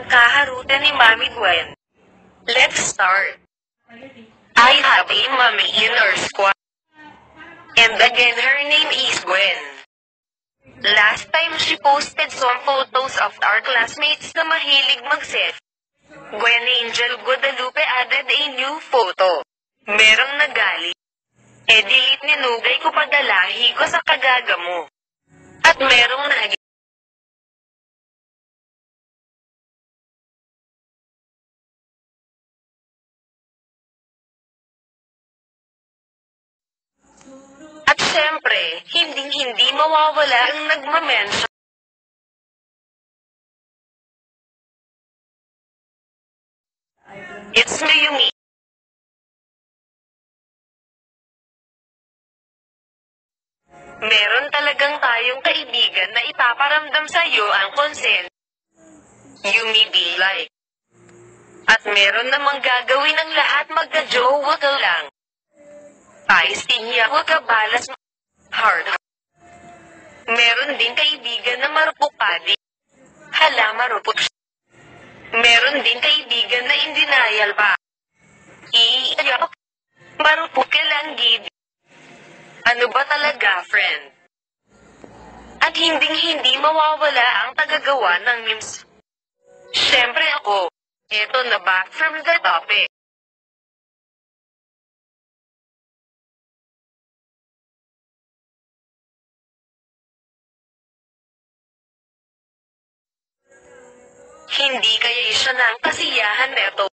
pagkaharutan ni Mami Gwen. Let's start. I have a mommy in our squad. And again her name is Gwen. Last time she posted some photos of our classmates na mahilig mag-selfie. Gwen Angel Guadalupe added a new photo. Merong nagalit. Delete ninugay ko padalahi ko sa kagaga mo. At merong nag- At syempre, hindi mawawala ang nagmamention. It's me, Yumi. Meron talagang tayong kaibigan na ipaparamdam sa iyo ang consent. Yumi be like. At meron namang gagawin ang lahat magka-jowa ka lang. Niya wag ka balas hard. Meron din kaibigan na marupok padi. Hala marupok siya. Meron din kaibigan na in denial pa. Iiyak. Marupok ka lang gid. Ano ba talaga, friend? At hindi mawawala ang tagagawa ng memes. Syempre ako. Eto na back from the topic. Hindi kaya siya ng kasiyahan neto.